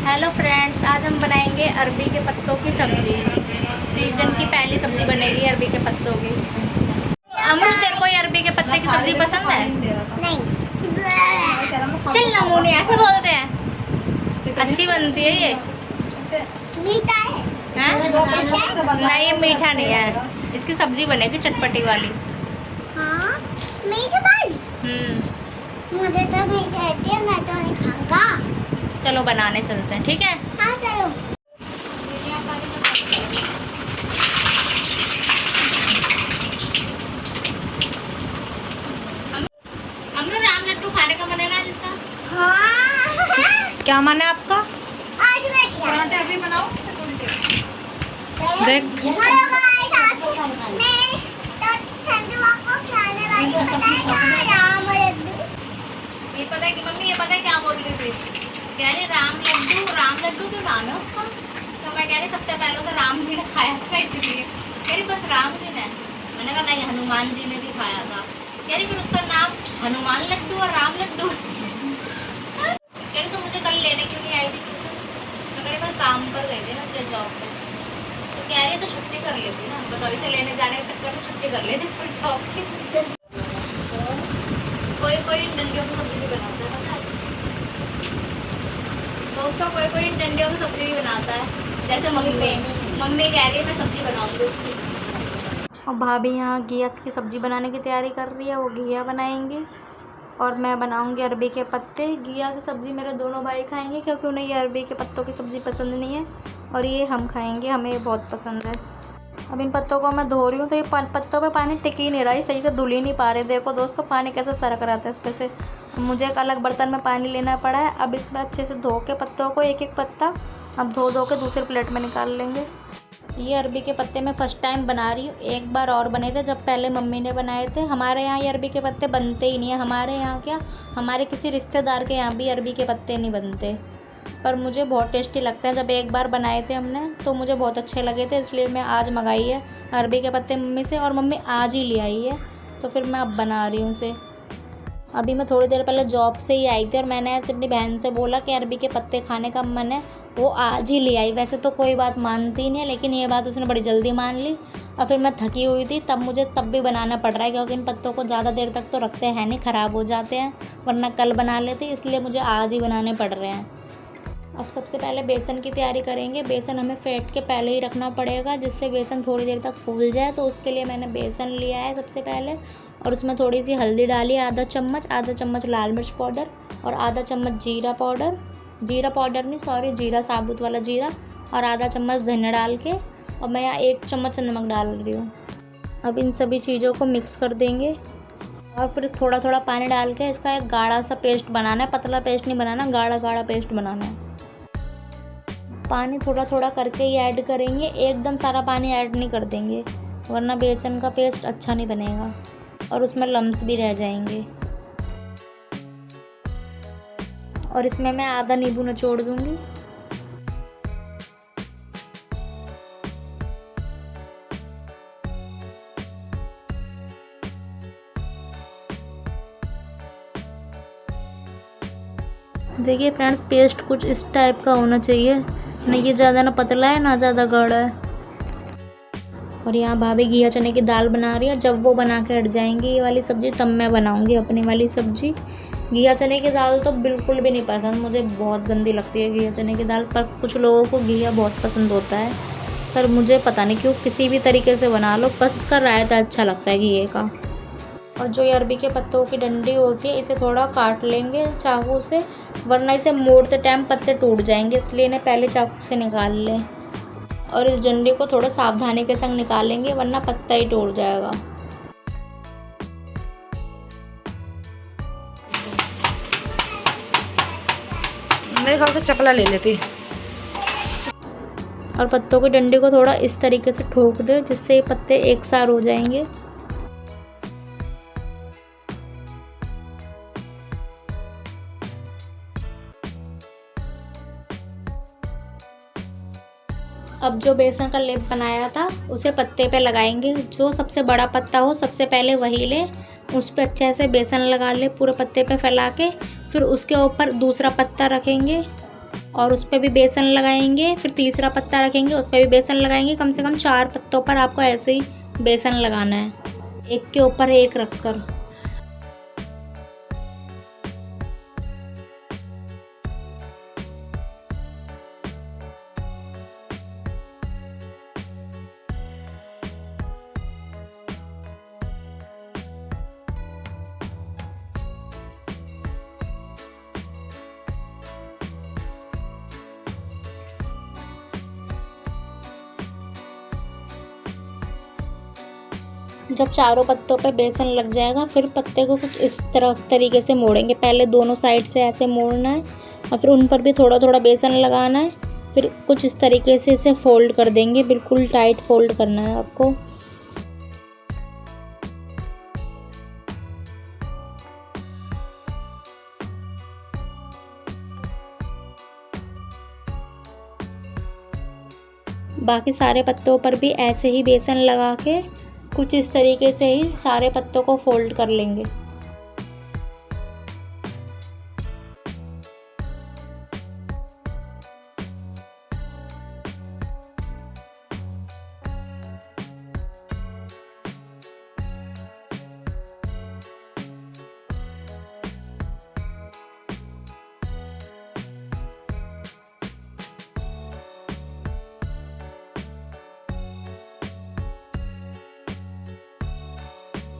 Hello friends, आज हम बनाएंगे अरबी के पत्तों की सब्जी। सीजन की पहली सब्जी बनेगी अरबी के पत्तों की। अमृत, तेरे को ये अरबी के पत्ते की सब्जी पसंद है? नहीं। चल नमूने ऐसे बोलते हैं। अच्छी बनती है ये। मीठा है? हैं? नहीं, ये मीठा नहीं है। इसकी सब्जी बनेगी चटपटी वाली। हाँ, मीठा वाली। मुझे तो नहीं कहती है, मैं तो नहीं खाऊंगा। चलो बनाने चलते हैं, ठीक है? हाँ चलो। अमृत, राम लड्डू खाने का मन है ना जिसका? हाँ। क्या मन है आपका? आज मैं पराठे अभी बनाओ। देख। हेलो गाइस, आज मैं तो चंद्रमा को खिलाने वाली हूँ राम लड्डू। ये पता है कि मम्मी, ये पता है क्या बोल रही थी? कह रही राम लड्डू क्यों नाम है उसका? तो मैं कह रही सबसे पहले उसे राम जी ने खाया था इसलिए। कह रही बस राम जी ने। मैंने कहा नहीं, हनुमान जी ने भी खाया था। कह रही फिर उसका नाम हनुमान लड्डू और राम लड्डू। कह रही तो मुझे कल लेने क्यों नहीं आई थी? मैं कह रही बस काम पर गई थी ना तेरे जॉब पर। तो कह रही तो छुट्टी कर लेती ना, बताओ इसे लेने जाने के चक्कर में छुट्टी कर लेती पूरी जॉब की। कोई डंडियों की सब्जी भी बनाता है, पता है दोस्तों? कोई डंडियों की सब्जी भी बनाता है। जैसे मम्मी कह रही है मैं सब्जी बनाऊंगी उसकी। और भाभी यहाँ घिया की सब्जी बनाने की तैयारी कर रही है। वो घिया बनाएंगी और मैं बनाऊंगी अरबी के पत्ते। घिया की सब्जी मेरे दोनों भाई खाएंगे क्योंकि उन्हें ये अरबी के पत्तों की सब्ज़ी पसंद नहीं है, और ये हम खाएंगे, हमें ये बहुत पसंद है। अब इन पत्तों को मैं धो रही हूँ तो ये पत्तों पे पानी टिक ही नहीं रहा है, सही से धुल ही नहीं पा रहे। देखो दोस्तों, पानी कैसे सरक रहा था इस पे से। मुझे एक अलग बर्तन में पानी लेना पड़ा है। अब इसमें अच्छे से धो के पत्तों को, एक एक पत्ता अब धो के दूसरे प्लेट में निकाल लेंगे। ये अरबी के पत्ते मैं फ़र्स्ट टाइम बना रही हूँ। एक बार और बने थे जब पहले मम्मी ने बनाए थे। हमारे यहाँ ये अरबी के पत्ते बनते ही नहीं है। हमारे यहाँ क्या, हमारे किसी रिश्तेदार के यहाँ भी अरबी के पत्ते नहीं बनते। पर मुझे बहुत टेस्टी लगता है। जब एक बार बनाए थे हमने तो मुझे बहुत अच्छे लगे थे, इसलिए मैं आज मंगाई है अरबी के पत्ते मम्मी से, और मम्मी आज ही ले आई है तो फिर मैं अब बना रही हूँ उसे। अभी मैं थोड़ी देर पहले जॉब से ही आई थी और मैंने ऐसे अपनी बहन से बोला कि अरबी के पत्ते खाने का मन है, वो आज ही ले आई। वैसे तो कोई बात मानती नहीं है, लेकिन ये बात उसने बड़ी जल्दी मान ली। और फिर मैं थकी हुई थी, तब मुझे तब भी बनाना पड़ रहा है क्योंकि इन पत्तों को ज़्यादा देर तक तो रखते हैं नहीं, ख़राब हो जाते हैं, वरना कल बना लेते, इसलिए मुझे आज ही बनाने पड़ रहे हैं। अब सबसे पहले बेसन की तैयारी करेंगे। बेसन हमें फेंट के पहले ही रखना पड़ेगा जिससे बेसन थोड़ी देर तक फूल जाए। तो उसके लिए मैंने बेसन लिया है सबसे पहले, और उसमें थोड़ी सी हल्दी डाली है, आधा चम्मच लाल मिर्च पाउडर, और आधा चम्मच जीरा पाउडर नहीं, सॉरी, जीरा, साबुत वाला जीरा, और आधा चम्मच धनिया डाल के, और मैं यहाँ 1 चम्मच नमक डाल रही हूँ। अब इन सभी चीज़ों को मिक्स कर देंगे और फिर थोड़ा थोड़ा पानी डाल के इसका एक गाढ़ा सा पेस्ट बनाना है। पतला पेस्ट नहीं बनाना, गाढ़ा पेस्ट बनाना है। पानी थोड़ा थोड़ा करके ही ऐड करेंगे, एकदम सारा पानी ऐड नहीं कर देंगे, वरना बेसन का पेस्ट अच्छा नहीं बनेगा और उसमें लम्स भी रह जाएंगे। और इसमें मैं आधा नींबू निचोड़ दूंगी। देखिए फ्रेंड्स, पेस्ट कुछ इस टाइप का होना चाहिए, नहीं ये ज़्यादा ना पतला है ना ज़्यादा गाढ़ा है। और यहाँ भाभी घिया चने की दाल बना रही है। जब वो बना के हट जाएंगी ये वाली सब्ज़ी, तब मैं बनाऊंगी अपनी वाली सब्ज़ी। घिया चने की दाल तो बिल्कुल भी नहीं पसंद, मुझे बहुत गंदी लगती है घिया चने की दाल। पर कुछ लोगों को घिया बहुत पसंद होता है, पर मुझे पता नहीं क्यों, किसी भी तरीके से बना लो, बस इसका रायता अच्छा लगता है घिये का। और जो ये अरबी के पत्तों की डंडी होती है, इसे थोड़ा काट लेंगे चाकू से, वरना इसे मोड़ते टाइम पत्ते टूट जाएंगे, इसलिए इन्हें पहले चाकू से निकाल लें। और इस डंडी को थोड़ा सावधानी के संग निकालेंगे, वरना पत्ता ही टूट जाएगा। मेरे ख्याल से चकला ले लेती। और पत्तों की डंडी को थोड़ा इस तरीके से ठोक दे जिससे ये पत्ते एक साथ हो जाएंगे। अब जो बेसन का लेप बनाया था उसे पत्ते पे लगाएंगे। जो सबसे बड़ा पत्ता हो सबसे पहले वही ले, उस पर अच्छे से बेसन लगा ले पूरे पत्ते पे फैला के। फिर उसके ऊपर दूसरा पत्ता रखेंगे और उस पर भी बेसन लगाएंगे। फिर तीसरा पत्ता रखेंगे, उस पर भी बेसन लगाएंगे। कम से कम 4 पत्तों पर आपको ऐसे ही बेसन लगाना है, एक के ऊपर एक रख कर। जब चारों पत्तों पे बेसन लग जाएगा, फिर पत्ते को कुछ इस तरीके से मोड़ेंगे। पहले दोनों साइड से ऐसे मोड़ना है और फिर उन पर भी थोड़ा थोड़ा बेसन लगाना है। फिर कुछ इस तरीके से इसे फोल्ड कर देंगे, बिल्कुल टाइट फोल्ड करना है आपको। बाकी सारे पत्तों पर भी ऐसे ही बेसन लगा के कुछ इस तरीके से ही सारे पत्तों को फोल्ड कर लेंगे।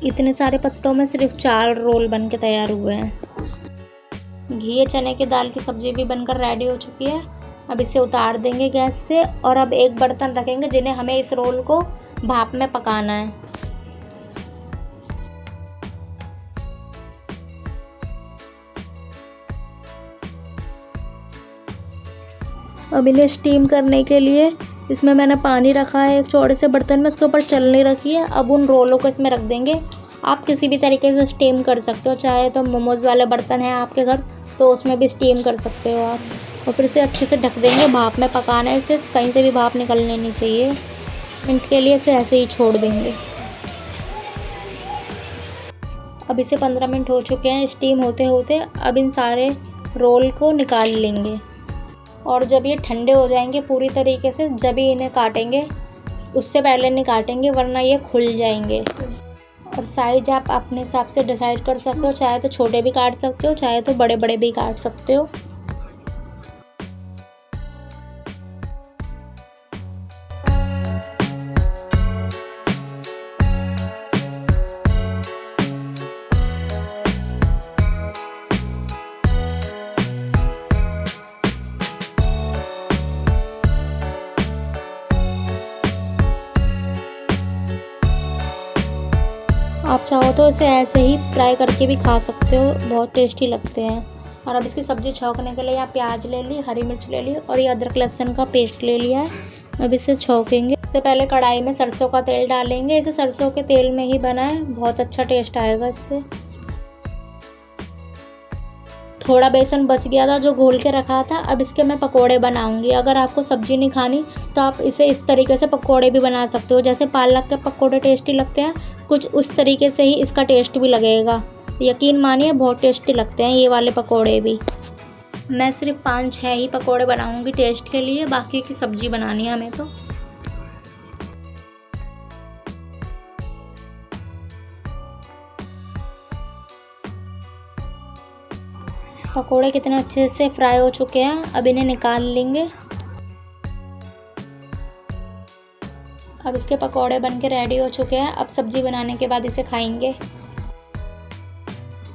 इतने सारे पत्तों में सिर्फ 4 रोल बन के तैयार हुए हैं। घी चने की दाल की सब्जी भी बनकर रेडी हो चुकी है। अब इसे उतार देंगे गैस से और अब एक बर्तन रखेंगे जिन्हें हमें इस रोल को भाप में पकाना है। अब इन्हें स्टीम करने के लिए इसमें मैंने पानी रखा है एक चौड़े से बर्तन में, उसके ऊपर चलनी रखी है। अब उन रोलों को इसमें रख देंगे। आप किसी भी तरीके से स्टीम कर सकते हो, चाहे तो मोमोज़ वाले बर्तन हैं आपके घर तो उसमें भी स्टीम कर सकते हो आप। और फिर इसे अच्छे से ढक देंगे। भाप में पकाना है इसे, कहीं से भी भाप निकलनी नहीं चाहिए। मिनट के लिए इसे ऐसे ही छोड़ देंगे। अब इसे 15 मिनट हो चुके हैं स्टीम होते होते। अब इन सारे रोल को निकाल लेंगे और जब ये ठंडे हो जाएंगे पूरी तरीके से, जब ही इन्हें काटेंगे। उससे पहले नहीं काटेंगे वरना ये खुल जाएंगे। और साइज आप अपने हिसाब से डिसाइड कर सकते हो, चाहे तो छोटे भी काट सकते हो, चाहे तो बड़े बड़े भी काट सकते हो। आप चाहो तो इसे ऐसे ही फ्राई करके भी खा सकते हो, बहुत टेस्टी लगते हैं। और अब इसकी सब्ज़ी छौंकने के लिए यहाँ प्याज ले ली, हरी मिर्च ले ली और ये अदरक लहसुन का पेस्ट ले लिया है। अब इसे छौंकेंगे। इससे पहले कढ़ाई में सरसों का तेल डालेंगे। इसे सरसों के तेल में ही बनाएं, बहुत अच्छा टेस्ट आएगा इससे। थोड़ा बेसन बच गया था जो घोल के रखा था, अब इसके मैं पकोड़े बनाऊंगी। अगर आपको सब्ज़ी नहीं खानी तो आप इसे इस तरीके से पकोड़े भी बना सकते हो। जैसे पालक के पकोड़े टेस्टी लगते हैं, कुछ उस तरीके से ही इसका टेस्ट भी लगेगा। यकीन मानिए बहुत टेस्टी लगते हैं ये वाले पकोड़े भी। मैं सिर्फ 5-6 ही पकोड़े बनाऊंगी टेस्ट के लिए, बाकी की सब्ज़ी बनानी है हमें तो। पकोड़े कितने अच्छे से फ्राई हो चुके हैं, अब इन्हें निकाल लेंगे। अब इसके पकोड़े बनके रेडी हो चुके हैं। अब सब्जी बनाने के बाद इसे खाएंगे।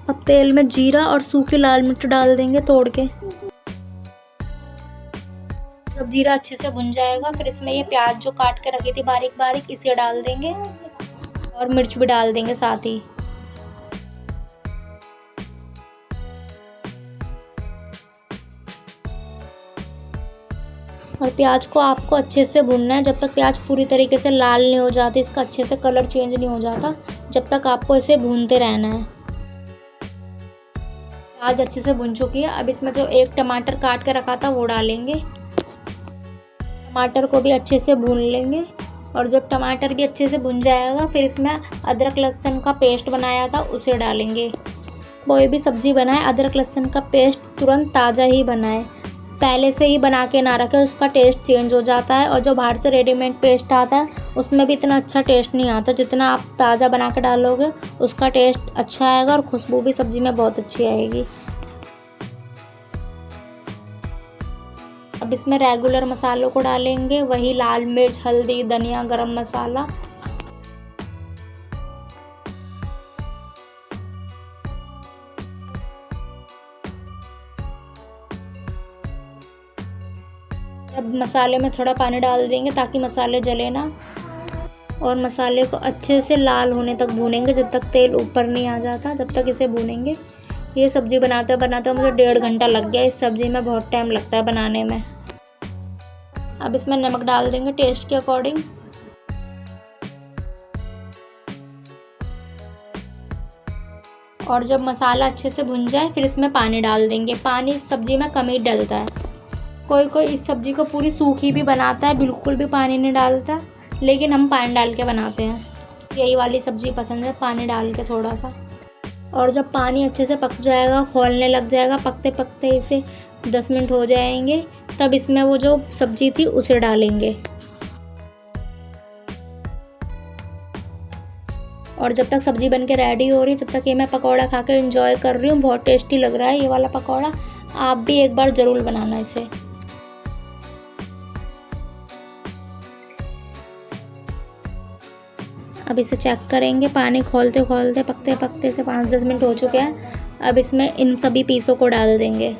अब तेल में जीरा और सूखी लाल मिर्च डाल देंगे तोड़ के। जब जीरा अच्छे से भुन जाएगा फिर इसमें ये प्याज जो काट के रखी थी बारीक बारीक, इसे डाल देंगे और मिर्च भी डाल देंगे साथ ही। और प्याज को आपको अच्छे से भूनना है। जब तक प्याज पूरी तरीके से लाल नहीं हो जाती, इसका अच्छे से कलर चेंज नहीं हो जाता, जब तक आपको इसे भूनते रहना है। प्याज अच्छे से भुन चुकी है। अब इसमें जो एक टमाटर काट के रखा था वो डालेंगे। टमाटर को भी अच्छे से भून लेंगे। और जब टमाटर भी अच्छे से भुन जाएगा फिर इसमें अदरक लहसुन का पेस्ट बनाया था उसे डालेंगे। कोई भी सब्ज़ी बनाए अदरक लहसुन का पेस्ट तुरंत ताज़ा ही बनाएं। पहले से ही बना के ना रखे उसका टेस्ट चेंज हो जाता है। और जो बाहर से रेडीमेड पेस्ट आता है उसमें भी इतना अच्छा टेस्ट नहीं आता। जितना आप ताज़ा बना के डालोगे उसका टेस्ट अच्छा आएगा और खुशबू भी सब्ज़ी में बहुत अच्छी आएगी। अब इसमें रेगुलर मसालों को डालेंगे, वही लाल मिर्च, हल्दी, धनिया, गरम मसाला। अब मसाले में थोड़ा पानी डाल देंगे ताकि मसाले जले ना, और मसाले को अच्छे से लाल होने तक भूनेंगे जब तक तेल ऊपर नहीं आ जाता, जब तक इसे भूनेंगे। ये सब्ज़ी बनाते बनाते मुझे 1.5 घंटा लग गया। इस सब्ज़ी में बहुत टाइम लगता है बनाने में। अब इसमें नमक डाल देंगे टेस्ट के अकॉर्डिंग। और जब मसाला अच्छे से भुन जाए फिर इसमें पानी डाल देंगे। पानी इस सब्ज़ी में कम ही डलता है। कोई कोई इस सब्ज़ी को पूरी सूखी भी बनाता है, बिल्कुल भी पानी नहीं डालता, लेकिन हम पानी डाल के बनाते हैं। यही वाली सब्ज़ी पसंद है, पानी डाल के थोड़ा सा। और जब पानी अच्छे से पक जाएगा, खौलने लग जाएगा, पकते पकते इसे 10 मिनट हो जाएंगे, तब इसमें वो जो सब्ज़ी थी उसे डालेंगे। और जब तक सब्ज़ी बन के रेडी हो रही है, जब तक ये मैं पकौड़ा खा के एंजॉय कर रही हूँ। बहुत टेस्टी लग रहा है ये वाला पकौड़ा। आप भी एक बार ज़रूर बनाना इसे। अब इसे चेक करेंगे। पानी खोलते खोलते पकते पकते से 5-10 मिनट हो चुके हैं। अब इसमें इन सभी पीसों को डाल देंगे।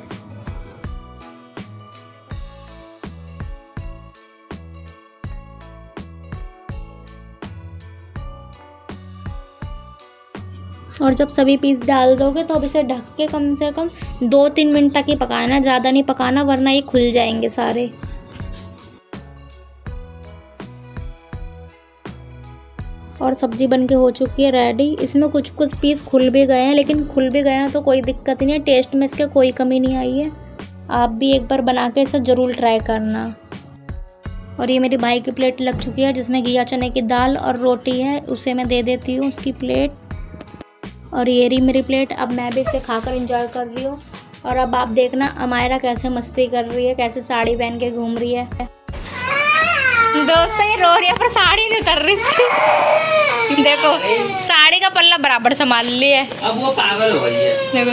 और जब सभी पीस डाल दोगे तो अब इसे ढक के कम से कम 2-3 मिनट तक ही पकाना, ज़्यादा नहीं पकाना वरना ये खुल जाएंगे सारे। और सब्ज़ी बनके हो चुकी है रेडी। इसमें कुछ कुछ पीस खुल भी गए हैं, लेकिन खुल भी गए हैं तो कोई दिक्कत नहीं है। टेस्ट में इसके कोई कमी नहीं आई है। आप भी एक बार बना के इसे ज़रूर ट्राई करना। और ये मेरी भाई की प्लेट लग चुकी है जिसमें घिया चने की दाल और रोटी है, उसे मैं दे देती हूँ उसकी प्लेट। और ये रही मेरी प्लेट। अब मैं भी इसे खाकर एंजॉय कर रही हूँ। और अब आप देखना अमायरा कैसे मस्ती कर रही है, कैसे साड़ी पहन के घूम रही है। दोस्तों ये रो रही है पर साड़ी नहीं कर रही थी। देखो साड़ी का पल्ला बराबर संभाल लिया है। अब वो पागल हो गई है। देखो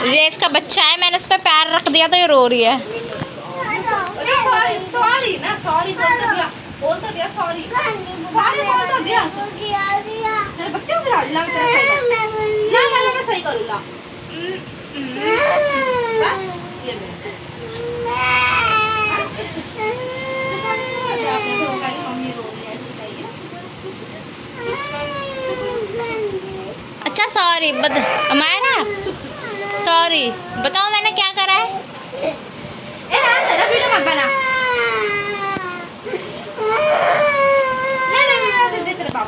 ये इसका बच्चा है, मैंने उस पर पैर रख दिया तो ये रो रही है। सॉरी ना, सॉरी बोल तो दिया सॉरी बोल तो दिया। तेरे बच्चे को गिरा दिला, मैं सही करूँगा। अच्छा सॉरी अमायरा, सॉरी बताओ मैंने क्या करा है। वीडियो मत बना।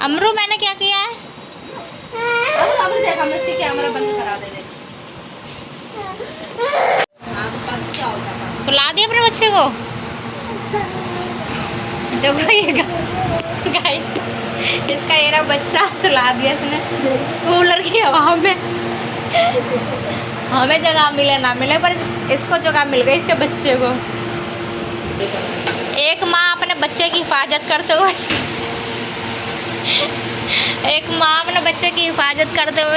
अमरू मैंने क्या किया है? अब देख हम इसकी कैमरा बंद करा दे। सुला दिया अपने बच्चे को। देखो ये गाइस, इसका ये रहा बच्चा, सुला दिया इसने कूलर की हवा में। हमें जगह मिले ना मिले पर इसको जगह मिल गई इसके बच्चे को। एक माँ अपने बच्चे की हिफाजत करते हुए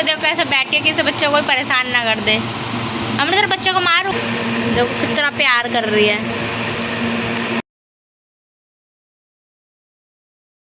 देखो कैसे बैठ के किसी बच्चे को परेशान ना कर दे। हमने तेरे बच्चे को मारो, देखो कितना प्यार कर रही है।